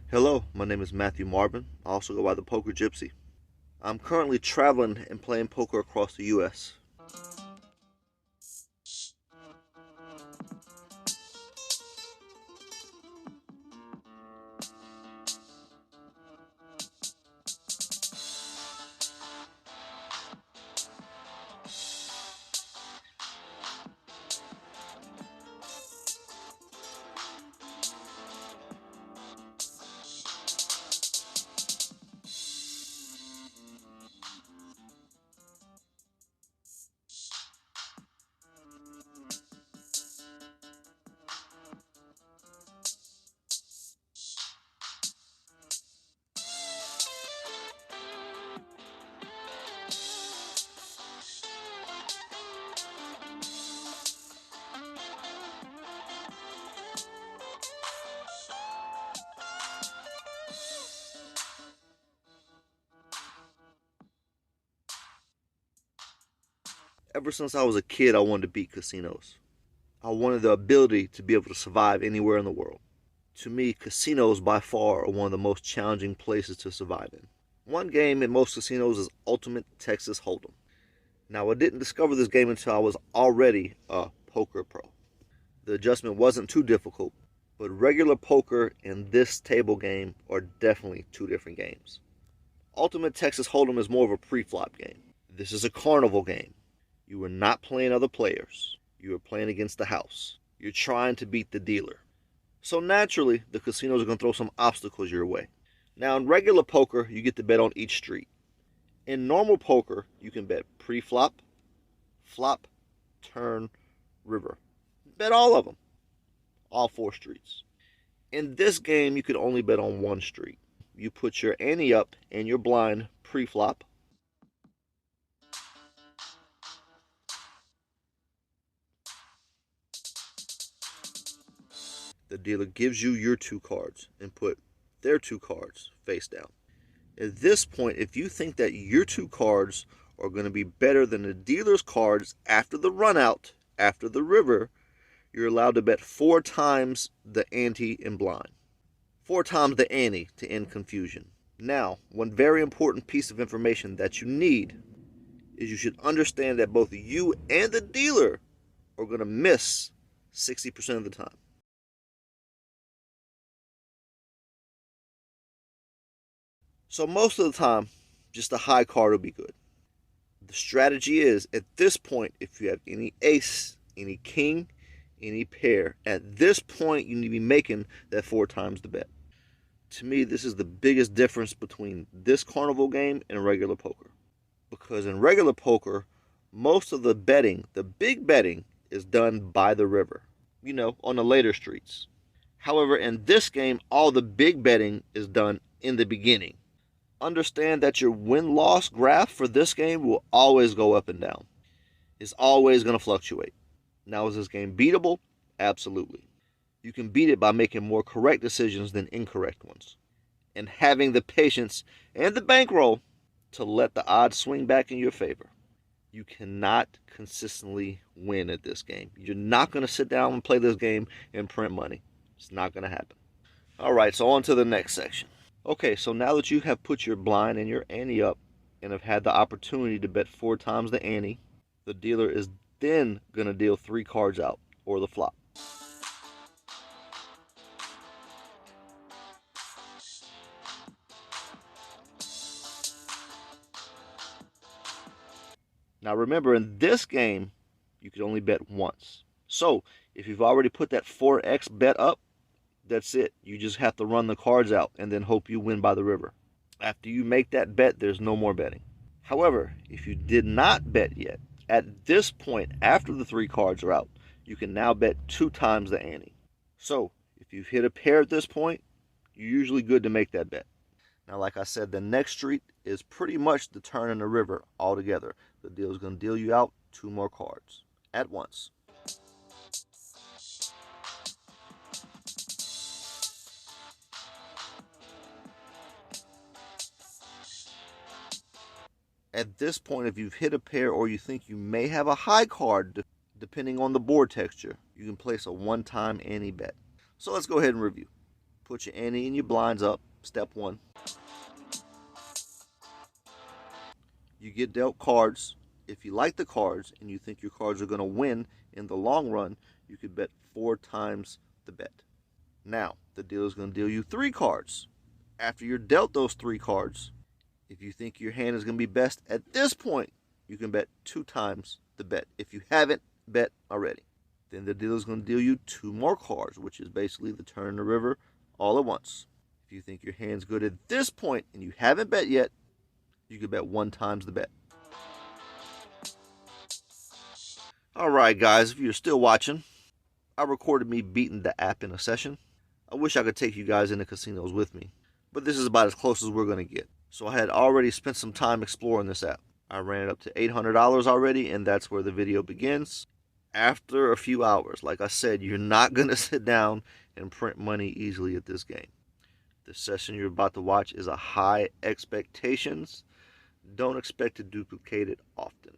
Hello, my name is Matthew Marvin. I also go by ThePokerGypsy. I'm currently traveling and playing poker across the U.S. Ever since I was a kid, I wanted to beat casinos. I wanted the ability to be able to survive anywhere in the world. To me, casinos by far are one of the most challenging places to survive in. One game in most casinos is Ultimate Texas Holdem. Now, I didn't discover this game until I was already a poker pro. The adjustment wasn't too difficult, but regular poker and this table game are definitely two different games. Ultimate Texas Holdem is more of a pre-flop game. This is a carnival game. You are not playing other players. You are playing against the house. You're trying to beat the dealer. So naturally, the casinos are going to throw some obstacles your way. Now, in regular poker, you get to bet on each street. In normal poker, you can bet pre-flop, flop, turn, river. Bet all of them. All four streets. In this game, you can only bet on one street. You put your ante up and your blind pre-flop. The dealer gives you your two cards and put their two cards face down. At this point, if you think that your two cards are going to be better than the dealer's cards after the run out, after the river, you're allowed to bet 4 times the ante in blind. 4 times the ante to end confusion. Now, one very important piece of information that you need is you should understand that both you and the dealer are going to miss 60% of the time. So most of the time, just a high card will be good. The strategy is, at this point, if you have any ace, any king, any pair, at this point you need to be making that 4 times the bet. To me, this is the biggest difference between this carnival game and regular poker. Because in regular poker, most of the betting, the big betting, is done by the river, on the later streets. However, in this game, all the big betting is done in the beginning. Understand that your win-loss graph for this game will always go up and down. It's always going to fluctuate. Now, is this game beatable? Absolutely. You can beat it by making more correct decisions than incorrect ones, and having the patience and the bankroll to let the odds swing back in your favor. You cannot consistently win at this game. You're not going to sit down and play this game and print money. It's not going to happen. All right, so on to the next section. Okay, so now that you have put your blind and your ante up and have had the opportunity to bet 4 times the ante, the dealer is then going to deal 3 cards out, or the flop. Now remember, in this game, you can only bet once. So, if you've already put that 4x bet up, that's it. You just have to run the cards out and then hope you win by the river. After you make that bet, there's no more betting. However, if you did not bet yet, at this point, after the 3 cards are out, you can now bet 2 times the ante. So, if you've hit a pair at this point, you're usually good to make that bet. Now, like I said, the next street is pretty much the turn in the river altogether. The deal is going to deal you out 2 more cards at once. At this point, if you've hit a pair or you think you may have a high card, depending on the board texture, you can place a 1-time ante bet. So let's go ahead and review. Put your ante and your blinds up. Step 1. You get dealt cards. If you like the cards and you think your cards are going to win in the long run, you could bet 4 times the bet. Now, the dealer is going to deal you 3 cards. After you're dealt those 3 cards, if you think your hand is going to be best at this point, you can bet 2 times the bet if you haven't bet already. Then the dealer is going to deal you 2 more cards, which is basically the turn in the river all at once. If you think your hand's good at this point and you haven't bet yet, you can bet 1 times the bet. Alright guys, if you're still watching, I recorded me beating the app in a session. I wish I could take you guys into casinos with me, but this is about as close as we're going to get. So I had already spent some time exploring this app. I ran it up to $800 already, and that's where the video begins. After a few hours, like I said, you're not going to sit down and print money easily at this game. The session you're about to watch is a high expectations. Don't expect to duplicate it often.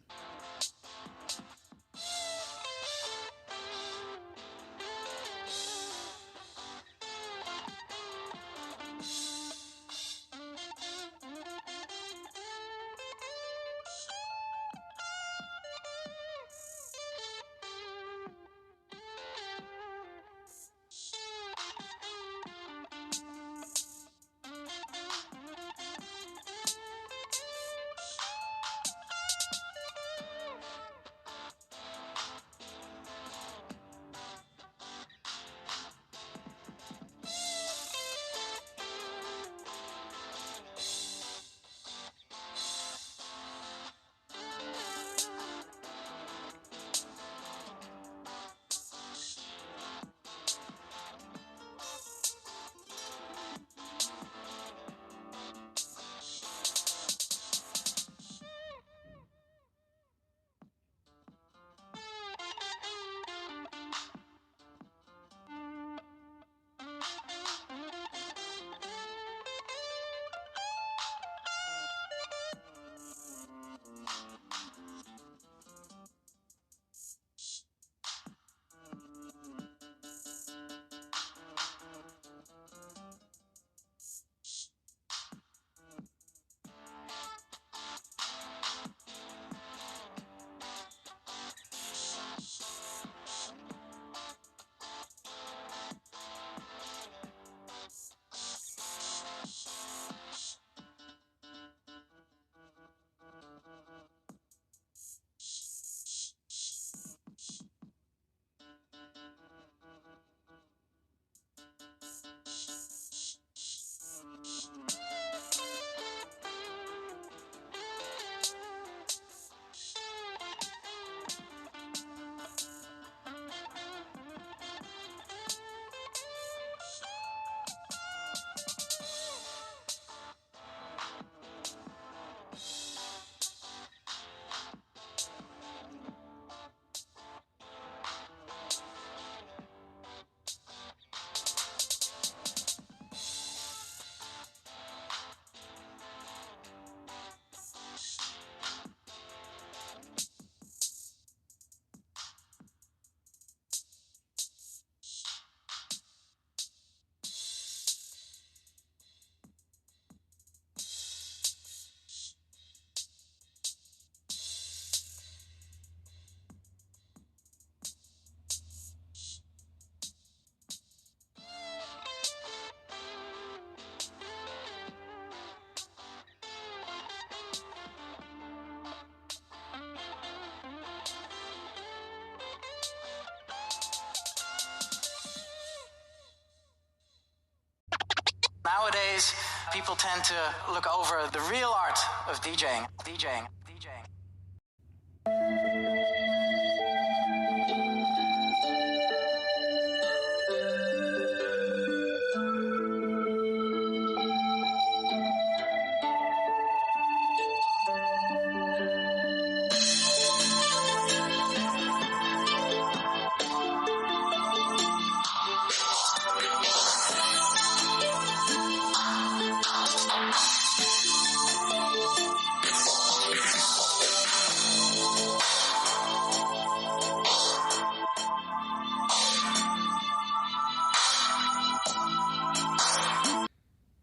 Nowadays, people tend to look over the real art of DJing.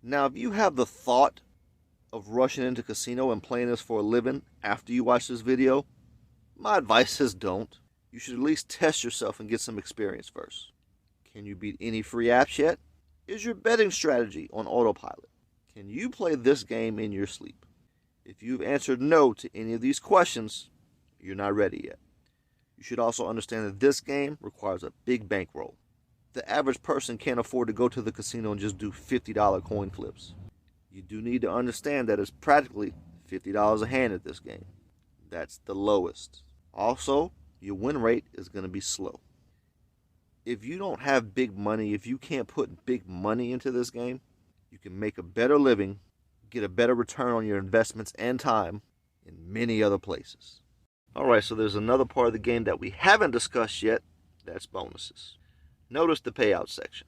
Now, if you have the thought of rushing into casino and playing this for a living after you watch this video, my advice is don't. You should at least test yourself and get some experience first. Can you beat any free apps yet? Is your betting strategy on autopilot? Can you play this game in your sleep? If you've answered no to any of these questions, you're not ready yet. You should also understand that this game requires a big bankroll. The average person can't afford to go to the casino and just do $50 coin flips. You do need to understand that it's practically $50 a hand at this game. That's the lowest. Also, your win rate is going to be slow. If you don't have big money, if you can't put big money into this game, you can make a better living, get a better return on your investments and time in many other places. Alright, so there's another part of the game that we haven't discussed yet. That's bonuses. Notice the payout section.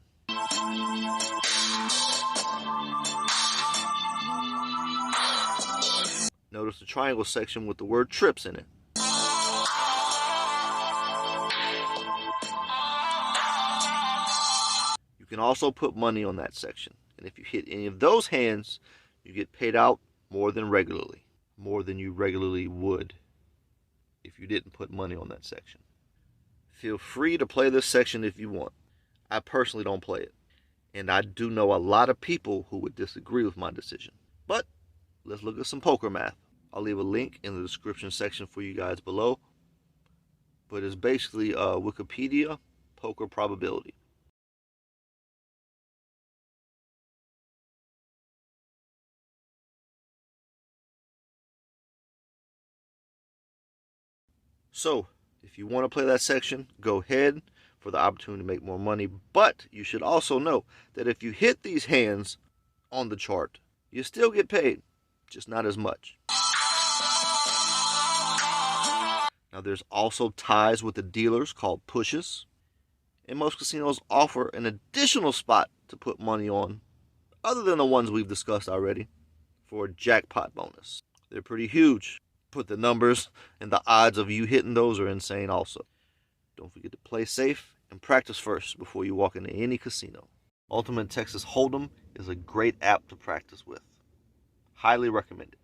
Notice the triangle section with the word trips in it. You can also put money on that section. And if you hit any of those hands, you get paid out more than regularly. More than you regularly would if you didn't put money on that section. Feel free to play this section if you want. I personally don't play it. And I do know a lot of people who would disagree with my decision. But let's look at some poker math. I'll leave a link in the description section for you guys below. But it's basically Wikipedia poker probability. So, if you want to play that section, go ahead for the opportunity to make more money. But you should also know that if you hit these hands on the chart, you still get paid, just not as much. Now, there's also ties with the dealers called pushes. And most casinos offer an additional spot to put money on, other than the ones we've discussed already, for a jackpot bonus. They're pretty huge. But the numbers and the odds of you hitting those are insane also. Don't forget to play safe and practice first before you walk into any casino. Ultimate Texas Holdem is a great app to practice with. Highly recommended.